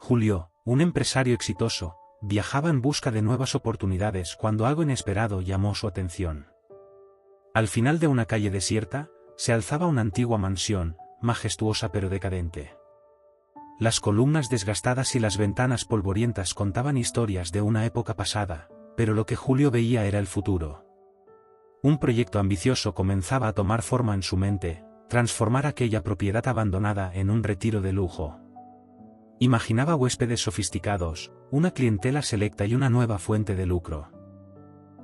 Julio, un empresario exitoso, viajaba en busca de nuevas oportunidades cuando algo inesperado llamó su atención. Al final de una calle desierta, se alzaba una antigua mansión, majestuosa pero decadente. Las columnas desgastadas y las ventanas polvorientas contaban historias de una época pasada, pero lo que Julio veía era el futuro. Un proyecto ambicioso comenzaba a tomar forma en su mente, transformar aquella propiedad abandonada en un retiro de lujo. Imaginaba huéspedes sofisticados, una clientela selecta y una nueva fuente de lucro.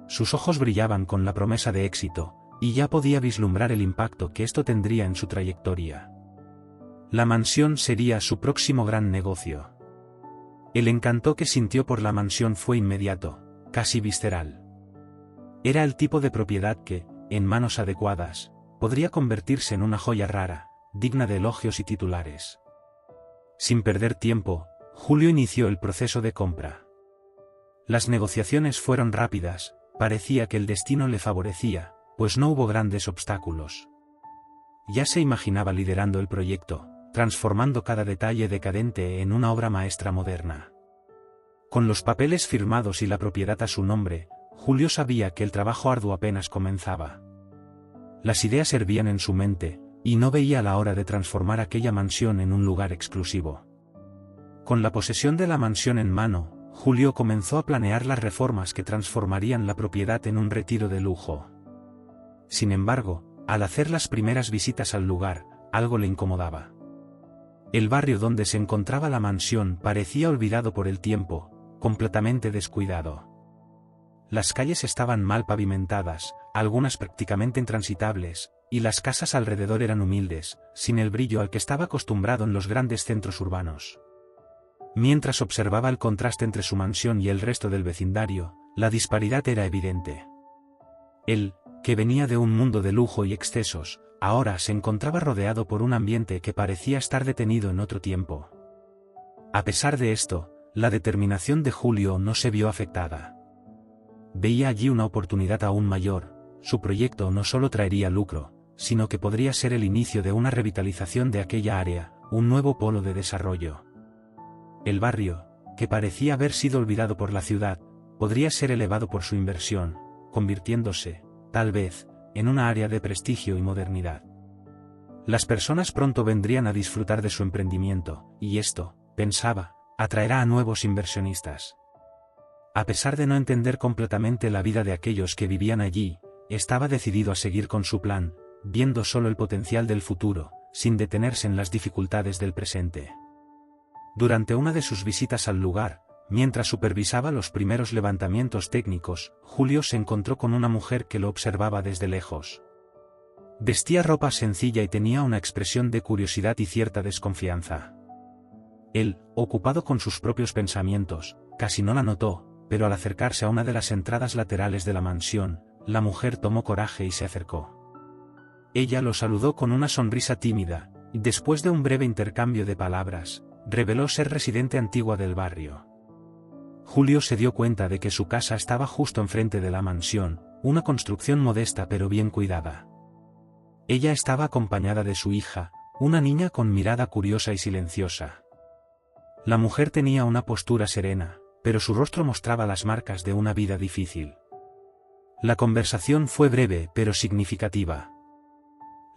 Sus ojos brillaban con la promesa de éxito, y ya podía vislumbrar el impacto que esto tendría en su trayectoria. La mansión sería su próximo gran negocio. El encanto que sintió por la mansión fue inmediato, casi visceral. Era el tipo de propiedad que, en manos adecuadas, podría convertirse en una joya rara, digna de elogios y titulares. Sin perder tiempo, Julio inició el proceso de compra. Las negociaciones fueron rápidas, parecía que el destino le favorecía, pues no hubo grandes obstáculos. Ya se imaginaba liderando el proyecto, transformando cada detalle decadente en una obra maestra moderna. Con los papeles firmados y la propiedad a su nombre, Julio sabía que el trabajo arduo apenas comenzaba. Las ideas hervían en su mente, y no veía la hora de transformar aquella mansión en un lugar exclusivo. Con la posesión de la mansión en mano, Julio comenzó a planear las reformas que transformarían la propiedad en un retiro de lujo. Sin embargo, al hacer las primeras visitas al lugar, algo le incomodaba. El barrio donde se encontraba la mansión parecía olvidado por el tiempo, completamente descuidado. Las calles estaban mal pavimentadas, algunas prácticamente intransitables, y las casas alrededor eran humildes, sin el brillo al que estaba acostumbrado en los grandes centros urbanos. Mientras observaba el contraste entre su mansión y el resto del vecindario, la disparidad era evidente. Él, que venía de un mundo de lujo y excesos, ahora se encontraba rodeado por un ambiente que parecía estar detenido en otro tiempo. A pesar de esto, la determinación de Julio no se vio afectada. Veía allí una oportunidad aún mayor. Su proyecto no solo traería lucro, sino que podría ser el inicio de una revitalización de aquella área, un nuevo polo de desarrollo. El barrio, que parecía haber sido olvidado por la ciudad, podría ser elevado por su inversión, convirtiéndose, tal vez, en una área de prestigio y modernidad. Las personas pronto vendrían a disfrutar de su emprendimiento, y esto, pensaba, atraerá a nuevos inversionistas. A pesar de no entender completamente la vida de aquellos que vivían allí, estaba decidido a seguir con su plan, viendo solo el potencial del futuro, sin detenerse en las dificultades del presente. Durante una de sus visitas al lugar, mientras supervisaba los primeros levantamientos técnicos, Julio se encontró con una mujer que lo observaba desde lejos. Vestía ropa sencilla y tenía una expresión de curiosidad y cierta desconfianza. Él, ocupado con sus propios pensamientos, casi no la notó, pero al acercarse a una de las entradas laterales de la mansión, la mujer tomó coraje y se acercó. Ella lo saludó con una sonrisa tímida, y después de un breve intercambio de palabras, reveló ser residente antigua del barrio. Julio se dio cuenta de que su casa estaba justo enfrente de la mansión, una construcción modesta pero bien cuidada. Ella estaba acompañada de su hija, una niña con mirada curiosa y silenciosa. La mujer tenía una postura serena, pero su rostro mostraba las marcas de una vida difícil. La conversación fue breve pero significativa.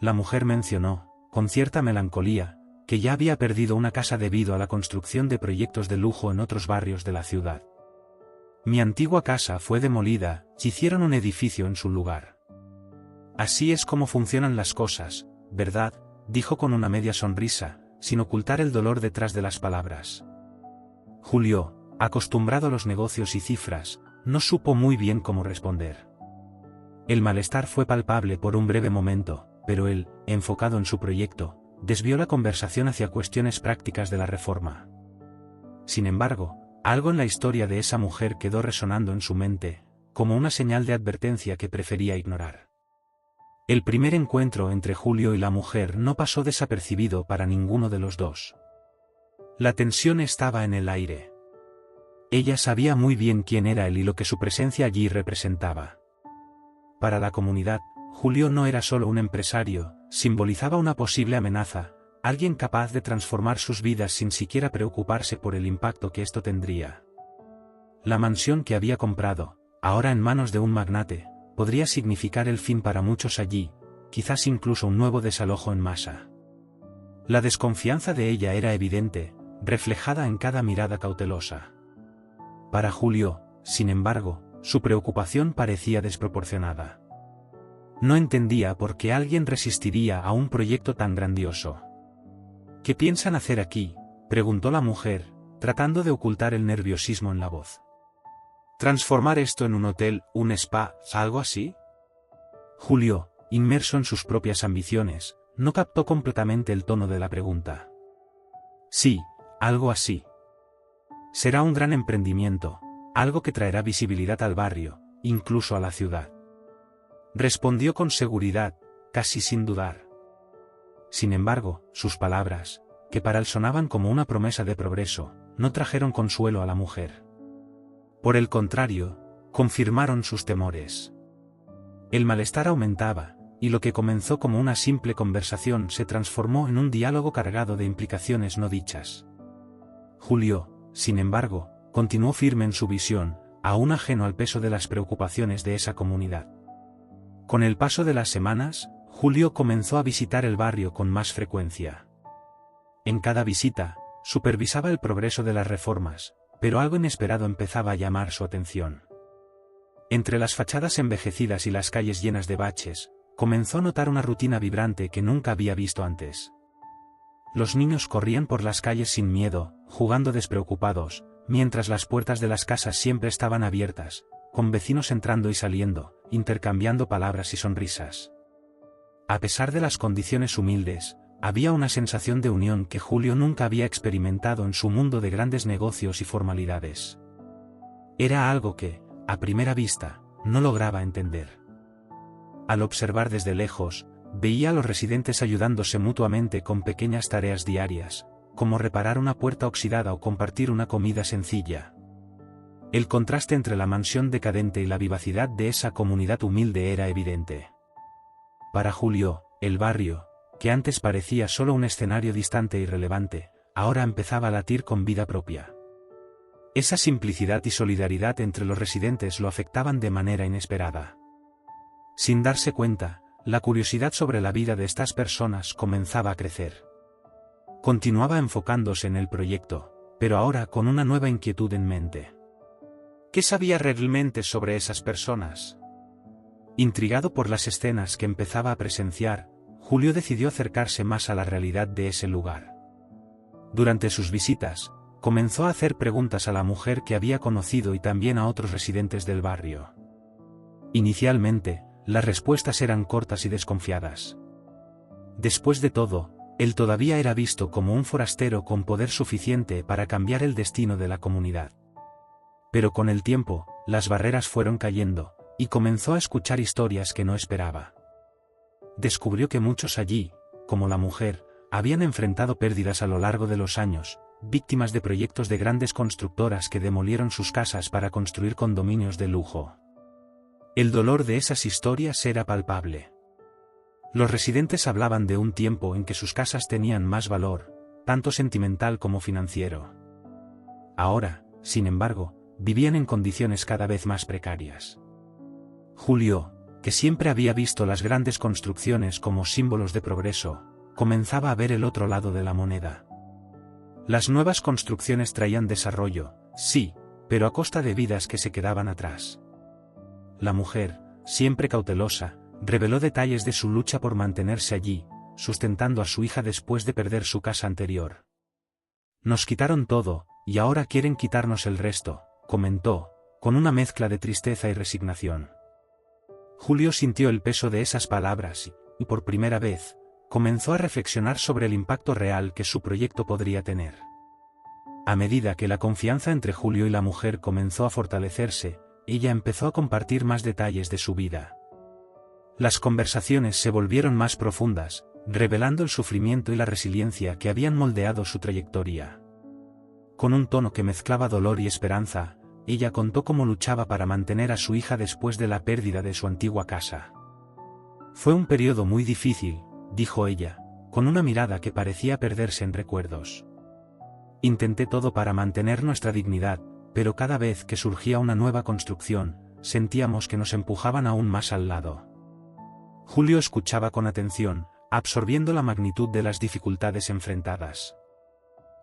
La mujer mencionó, con cierta melancolía, que ya había perdido una casa debido a la construcción de proyectos de lujo en otros barrios de la ciudad. Mi antigua casa fue demolida, y hicieron un edificio en su lugar. Así es como funcionan las cosas, ¿verdad?, dijo con una media sonrisa, sin ocultar el dolor detrás de las palabras. Julio, acostumbrado a los negocios y cifras, no supo muy bien cómo responder. El malestar fue palpable por un breve momento, pero él, enfocado en su proyecto, desvió la conversación hacia cuestiones prácticas de la reforma. Sin embargo, algo en la historia de esa mujer quedó resonando en su mente, como una señal de advertencia que prefería ignorar. El primer encuentro entre Julio y la mujer no pasó desapercibido para ninguno de los dos. La tensión estaba en el aire. Ella sabía muy bien quién era él y lo que su presencia allí representaba. Para la comunidad, Julio no era solo un empresario, simbolizaba una posible amenaza, alguien capaz de transformar sus vidas sin siquiera preocuparse por el impacto que esto tendría. La mansión que había comprado, ahora en manos de un magnate, podría significar el fin para muchos allí, quizás incluso un nuevo desalojo en masa. La desconfianza de ella era evidente, reflejada en cada mirada cautelosa. Para Julio, sin embargo, su preocupación parecía desproporcionada. No entendía por qué alguien resistiría a un proyecto tan grandioso. ¿Qué piensan hacer aquí?, preguntó la mujer, tratando de ocultar el nerviosismo en la voz. ¿Transformar esto en un hotel, un spa, algo así? Julio, inmerso en sus propias ambiciones, no captó completamente el tono de la pregunta. Sí, algo así. Será un gran emprendimiento, algo que traerá visibilidad al barrio, incluso a la ciudad. Respondió con seguridad, casi sin dudar. Sin embargo, sus palabras, que para él sonaban como una promesa de progreso, no trajeron consuelo a la mujer. Por el contrario, confirmaron sus temores. El malestar aumentaba, y lo que comenzó como una simple conversación se transformó en un diálogo cargado de implicaciones no dichas. Julio, sin embargo, continuó firme en su visión, aún ajeno al peso de las preocupaciones de esa comunidad. Con el paso de las semanas, Julio comenzó a visitar el barrio con más frecuencia. En cada visita, supervisaba el progreso de las reformas, pero algo inesperado empezaba a llamar su atención. Entre las fachadas envejecidas y las calles llenas de baches, comenzó a notar una rutina vibrante que nunca había visto antes. Los niños corrían por las calles sin miedo, jugando despreocupados, mientras las puertas de las casas siempre estaban abiertas, con vecinos entrando y saliendo, intercambiando palabras y sonrisas. A pesar de las condiciones humildes, había una sensación de unión que Julio nunca había experimentado en su mundo de grandes negocios y formalidades. Era algo que, a primera vista, no lograba entender. Al observar desde lejos, veía a los residentes ayudándose mutuamente con pequeñas tareas diarias, como reparar una puerta oxidada o compartir una comida sencilla. El contraste entre la mansión decadente y la vivacidad de esa comunidad humilde era evidente. Para Julio, el barrio, que antes parecía solo un escenario distante e irrelevante, ahora empezaba a latir con vida propia. Esa simplicidad y solidaridad entre los residentes lo afectaban de manera inesperada. Sin darse cuenta, la curiosidad sobre la vida de estas personas comenzaba a crecer. Continuaba enfocándose en el proyecto, pero ahora con una nueva inquietud en mente. ¿Qué sabía realmente sobre esas personas? Intrigado por las escenas que empezaba a presenciar, Julio decidió acercarse más a la realidad de ese lugar. Durante sus visitas, comenzó a hacer preguntas a la mujer que había conocido y también a otros residentes del barrio. Inicialmente, las respuestas eran cortas y desconfiadas. Después de todo, él todavía era visto como un forastero con poder suficiente para cambiar el destino de la comunidad. Pero con el tiempo, las barreras fueron cayendo, y comenzó a escuchar historias que no esperaba. Descubrió que muchos allí, como la mujer, habían enfrentado pérdidas a lo largo de los años, víctimas de proyectos de grandes constructoras que demolieron sus casas para construir condominios de lujo. El dolor de esas historias era palpable. Los residentes hablaban de un tiempo en que sus casas tenían más valor, tanto sentimental como financiero. Ahora, sin embargo, vivían en condiciones cada vez más precarias. Julio, que siempre había visto las grandes construcciones como símbolos de progreso, comenzaba a ver el otro lado de la moneda. Las nuevas construcciones traían desarrollo, sí, pero a costa de vidas que se quedaban atrás. La mujer, siempre cautelosa, reveló detalles de su lucha por mantenerse allí, sustentando a su hija después de perder su casa anterior. Nos quitaron todo, y ahora quieren quitarnos el resto, comentó, con una mezcla de tristeza y resignación. Julio sintió el peso de esas palabras y, por primera vez, comenzó a reflexionar sobre el impacto real que su proyecto podría tener. A medida que la confianza entre Julio y la mujer comenzó a fortalecerse, ella empezó a compartir más detalles de su vida. Las conversaciones se volvieron más profundas, revelando el sufrimiento y la resiliencia que habían moldeado su trayectoria. Con un tono que mezclaba dolor y esperanza, ella contó cómo luchaba para mantener a su hija después de la pérdida de su antigua casa. Fue un periodo muy difícil, dijo ella, con una mirada que parecía perderse en recuerdos. Intenté todo para mantener nuestra dignidad, pero cada vez que surgía una nueva construcción, sentíamos que nos empujaban aún más al lado. Julio escuchaba con atención, absorbiendo la magnitud de las dificultades enfrentadas.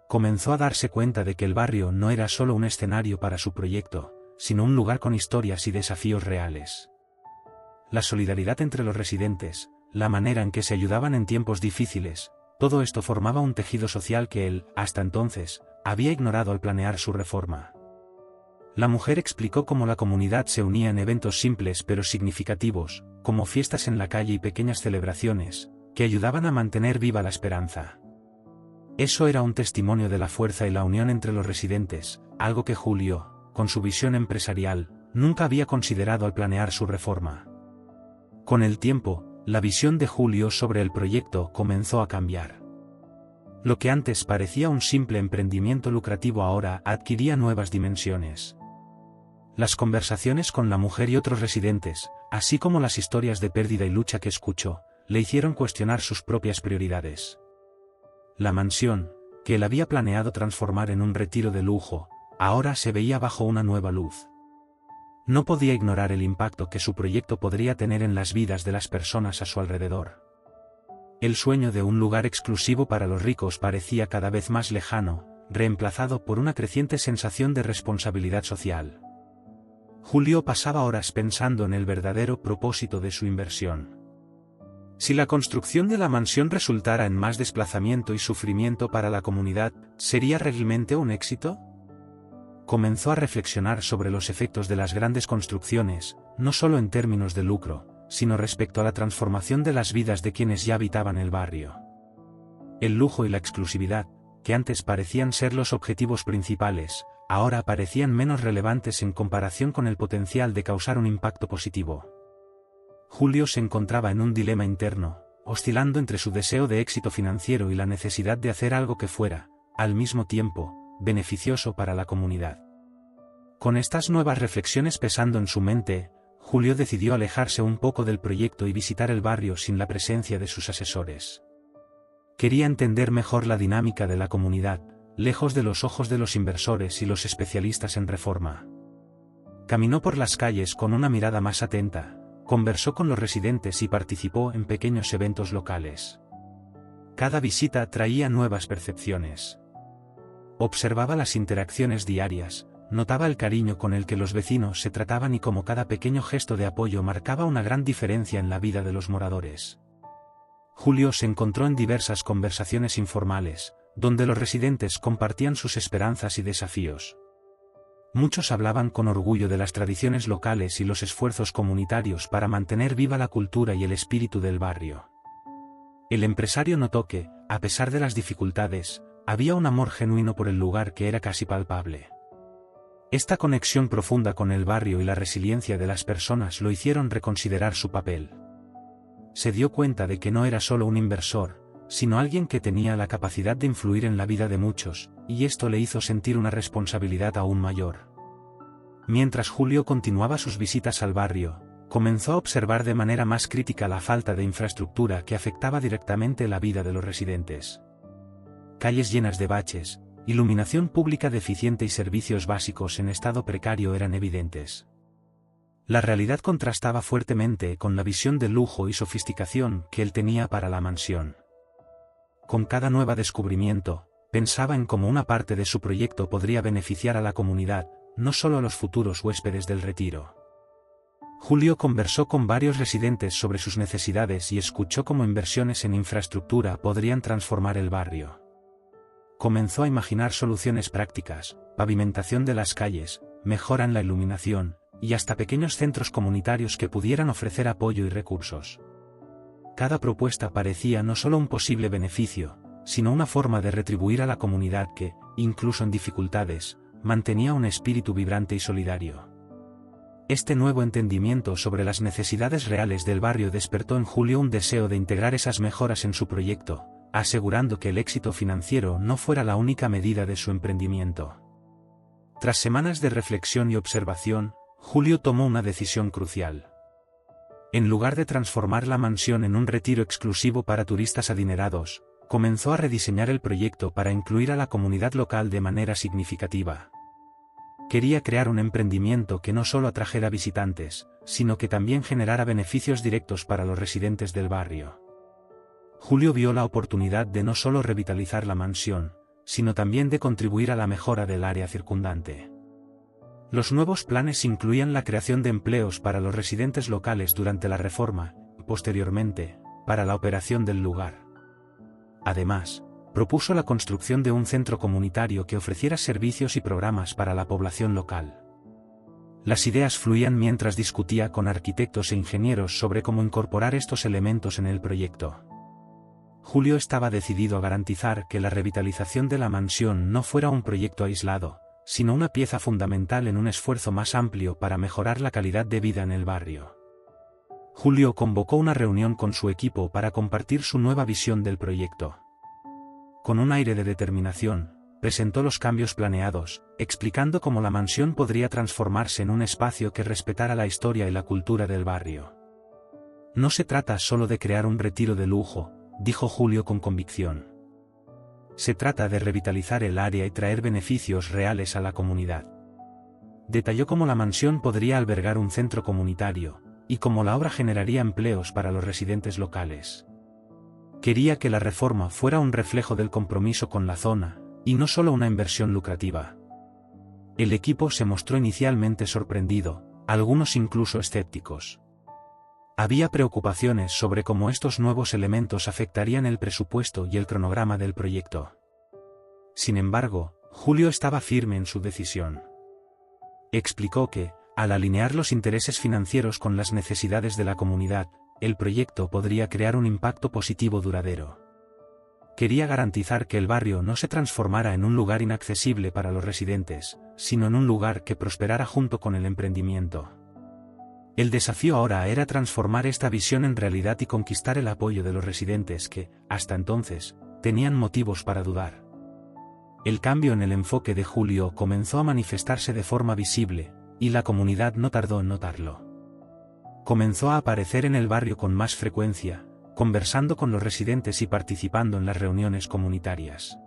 Comenzó a darse cuenta de que el barrio no era solo un escenario para su proyecto, sino un lugar con historias y desafíos reales. La solidaridad entre los residentes, la manera en que se ayudaban en tiempos difíciles, todo esto formaba un tejido social que él, hasta entonces, había ignorado al planear su reforma. La mujer explicó cómo la comunidad se unía en eventos simples pero significativos, como fiestas en la calle y pequeñas celebraciones, que ayudaban a mantener viva la esperanza. Eso era un testimonio de la fuerza y la unión entre los residentes, algo que Julio, con su visión empresarial, nunca había considerado al planear su reforma. Con el tiempo, la visión de Julio sobre el proyecto comenzó a cambiar. Lo que antes parecía un simple emprendimiento lucrativo ahora adquiría nuevas dimensiones. Las conversaciones con la mujer y otros residentes, así como las historias de pérdida y lucha que escuchó, le hicieron cuestionar sus propias prioridades. La mansión, que él había planeado transformar en un retiro de lujo, ahora se veía bajo una nueva luz. No podía ignorar el impacto que su proyecto podría tener en las vidas de las personas a su alrededor. El sueño de un lugar exclusivo para los ricos parecía cada vez más lejano, reemplazado por una creciente sensación de responsabilidad social. Julio pasaba horas pensando en el verdadero propósito de su inversión. Si la construcción de la mansión resultara en más desplazamiento y sufrimiento para la comunidad, ¿sería realmente un éxito? Comenzó a reflexionar sobre los efectos de las grandes construcciones, no solo en términos de lucro, sino respecto a la transformación de las vidas de quienes ya habitaban el barrio. El lujo y la exclusividad, que antes parecían ser los objetivos principales, ahora parecían menos relevantes en comparación con el potencial de causar un impacto positivo. Julio se encontraba en un dilema interno, oscilando entre su deseo de éxito financiero y la necesidad de hacer algo que fuera, al mismo tiempo, beneficioso para la comunidad. Con estas nuevas reflexiones pesando en su mente, Julio decidió alejarse un poco del proyecto y visitar el barrio sin la presencia de sus asesores. Quería entender mejor la dinámica de la comunidad, lejos de los ojos de los inversores y los especialistas en reforma. Caminó por las calles con una mirada más atenta, conversó con los residentes y participó en pequeños eventos locales. Cada visita traía nuevas percepciones. Observaba las interacciones diarias, notaba el cariño con el que los vecinos se trataban y cómo cada pequeño gesto de apoyo marcaba una gran diferencia en la vida de los moradores. Julio se encontró en diversas conversaciones informales, donde los residentes compartían sus esperanzas y desafíos. Muchos hablaban con orgullo de las tradiciones locales y los esfuerzos comunitarios para mantener viva la cultura y el espíritu del barrio. El empresario notó que, a pesar de las dificultades, había un amor genuino por el lugar que era casi palpable. Esta conexión profunda con el barrio y la resiliencia de las personas lo hicieron reconsiderar su papel. Se dio cuenta de que no era solo un inversor, sino alguien que tenía la capacidad de influir en la vida de muchos, y esto le hizo sentir una responsabilidad aún mayor. Mientras Julio continuaba sus visitas al barrio, comenzó a observar de manera más crítica la falta de infraestructura que afectaba directamente la vida de los residentes. Calles llenas de baches, iluminación pública deficiente y servicios básicos en estado precario eran evidentes. La realidad contrastaba fuertemente con la visión de lujo y sofisticación que él tenía para la mansión. Con cada nuevo descubrimiento, pensaba en cómo una parte de su proyecto podría beneficiar a la comunidad, no solo a los futuros huéspedes del retiro. Julio conversó con varios residentes sobre sus necesidades y escuchó cómo inversiones en infraestructura podrían transformar el barrio. Comenzó a imaginar soluciones prácticas, pavimentación de las calles, mejora en la iluminación, y hasta pequeños centros comunitarios que pudieran ofrecer apoyo y recursos. Cada propuesta parecía no solo un posible beneficio, sino una forma de retribuir a la comunidad que, incluso en dificultades, mantenía un espíritu vibrante y solidario. Este nuevo entendimiento sobre las necesidades reales del barrio despertó en Julio un deseo de integrar esas mejoras en su proyecto, asegurando que el éxito financiero no fuera la única medida de su emprendimiento. Tras semanas de reflexión y observación, Julio tomó una decisión crucial. En lugar de transformar la mansión en un retiro exclusivo para turistas adinerados, comenzó a rediseñar el proyecto para incluir a la comunidad local de manera significativa. Quería crear un emprendimiento que no solo atrajera visitantes, sino que también generara beneficios directos para los residentes del barrio. Julio vio la oportunidad de no solo revitalizar la mansión, sino también de contribuir a la mejora del área circundante. Los nuevos planes incluían la creación de empleos para los residentes locales durante la reforma, y posteriormente, para la operación del lugar. Además, propuso la construcción de un centro comunitario que ofreciera servicios y programas para la población local. Las ideas fluían mientras discutía con arquitectos e ingenieros sobre cómo incorporar estos elementos en el proyecto. Julio estaba decidido a garantizar que la revitalización de la mansión no fuera un proyecto aislado, sino una pieza fundamental en un esfuerzo más amplio para mejorar la calidad de vida en el barrio. Julio convocó una reunión con su equipo para compartir su nueva visión del proyecto. Con un aire de determinación, presentó los cambios planeados, explicando cómo la mansión podría transformarse en un espacio que respetara la historia y la cultura del barrio. No se trata solo de crear un retiro de lujo, dijo Julio con convicción. Se trata de revitalizar el área y traer beneficios reales a la comunidad. Detalló cómo la mansión podría albergar un centro comunitario, y cómo la obra generaría empleos para los residentes locales. Quería que la reforma fuera un reflejo del compromiso con la zona, y no solo una inversión lucrativa. El equipo se mostró inicialmente sorprendido, algunos incluso escépticos. Había preocupaciones sobre cómo estos nuevos elementos afectarían el presupuesto y el cronograma del proyecto. Sin embargo, Julio estaba firme en su decisión. Explicó que, al alinear los intereses financieros con las necesidades de la comunidad, el proyecto podría crear un impacto positivo duradero. Quería garantizar que el barrio no se transformara en un lugar inaccesible para los residentes, sino en un lugar que prosperara junto con el emprendimiento. El desafío ahora era transformar esta visión en realidad y conquistar el apoyo de los residentes que, hasta entonces, tenían motivos para dudar. El cambio en el enfoque de Julio comenzó a manifestarse de forma visible, y la comunidad no tardó en notarlo. Comenzó a aparecer en el barrio con más frecuencia, conversando con los residentes y participando en las reuniones comunitarias.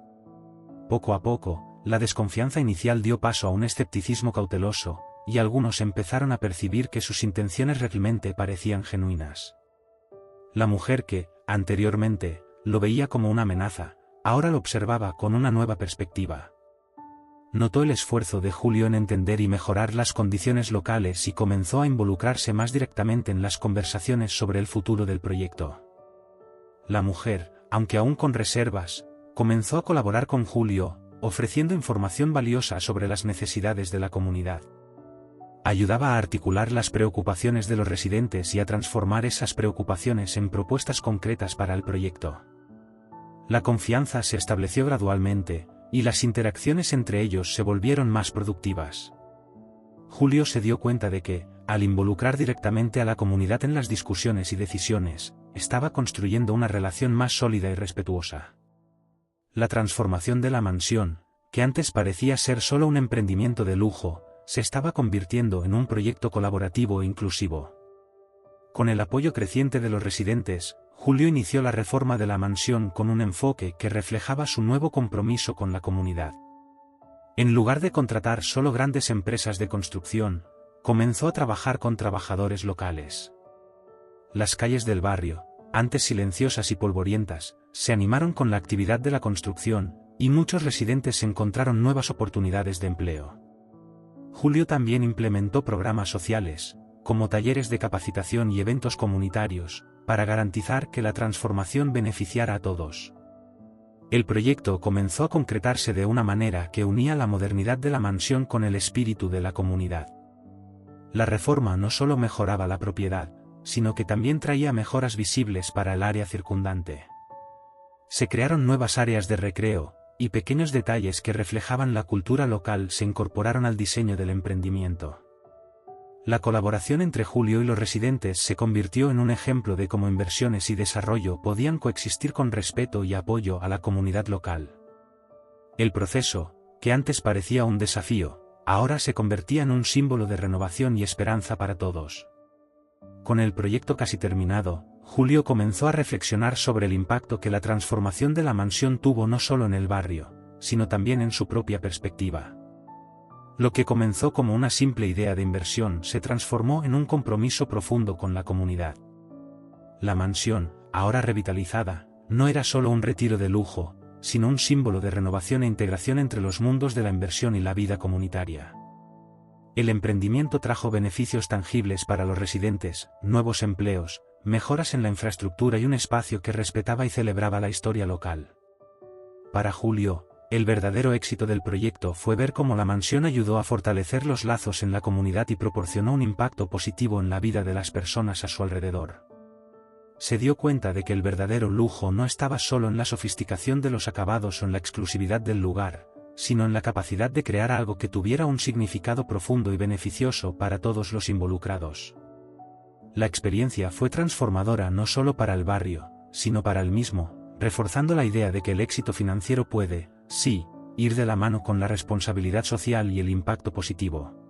Poco a poco, la desconfianza inicial dio paso a un escepticismo cauteloso, y algunos empezaron a percibir que sus intenciones realmente parecían genuinas. La mujer que, anteriormente, lo veía como una amenaza, ahora lo observaba con una nueva perspectiva. Notó el esfuerzo de Julio en entender y mejorar las condiciones locales y comenzó a involucrarse más directamente en las conversaciones sobre el futuro del proyecto. La mujer, aunque aún con reservas, comenzó a colaborar con Julio, ofreciendo información valiosa sobre las necesidades de la comunidad. Ayudaba a articular las preocupaciones de los residentes y a transformar esas preocupaciones en propuestas concretas para el proyecto. La confianza se estableció gradualmente, y las interacciones entre ellos se volvieron más productivas. Julio se dio cuenta de que, al involucrar directamente a la comunidad en las discusiones y decisiones, estaba construyendo una relación más sólida y respetuosa. La transformación de la mansión, que antes parecía ser solo un emprendimiento de lujo, se estaba convirtiendo en un proyecto colaborativo e inclusivo. Con el apoyo creciente de los residentes, Julio inició la reforma de la mansión con un enfoque que reflejaba su nuevo compromiso con la comunidad. En lugar de contratar solo grandes empresas de construcción, comenzó a trabajar con trabajadores locales. Las calles del barrio, antes silenciosas y polvorientas, se animaron con la actividad de la construcción, y muchos residentes encontraron nuevas oportunidades de empleo. Julio también implementó programas sociales, como talleres de capacitación y eventos comunitarios, para garantizar que la transformación beneficiara a todos. El proyecto comenzó a concretarse de una manera que unía la modernidad de la mansión con el espíritu de la comunidad. La reforma no solo mejoraba la propiedad, sino que también traía mejoras visibles para el área circundante. Se crearon nuevas áreas de recreo, y pequeños detalles que reflejaban la cultura local se incorporaron al diseño del emprendimiento. La colaboración entre Julio y los residentes se convirtió en un ejemplo de cómo inversiones y desarrollo podían coexistir con respeto y apoyo a la comunidad local. El proceso, que antes parecía un desafío, ahora se convertía en un símbolo de renovación y esperanza para todos. Con el proyecto casi terminado, Julio comenzó a reflexionar sobre el impacto que la transformación de la mansión tuvo no solo en el barrio, sino también en su propia perspectiva. Lo que comenzó como una simple idea de inversión se transformó en un compromiso profundo con la comunidad. La mansión, ahora revitalizada, no era solo un retiro de lujo, sino un símbolo de renovación e integración entre los mundos de la inversión y la vida comunitaria. El emprendimiento trajo beneficios tangibles para los residentes, nuevos empleos, mejoras en la infraestructura y un espacio que respetaba y celebraba la historia local. Para Julio, el verdadero éxito del proyecto fue ver cómo la mansión ayudó a fortalecer los lazos en la comunidad y proporcionó un impacto positivo en la vida de las personas a su alrededor. Se dio cuenta de que el verdadero lujo no estaba solo en la sofisticación de los acabados o en la exclusividad del lugar, sino en la capacidad de crear algo que tuviera un significado profundo y beneficioso para todos los involucrados. La experiencia fue transformadora no solo para el barrio, sino para él mismo, reforzando la idea de que el éxito financiero puede, sí, ir de la mano con la responsabilidad social y el impacto positivo.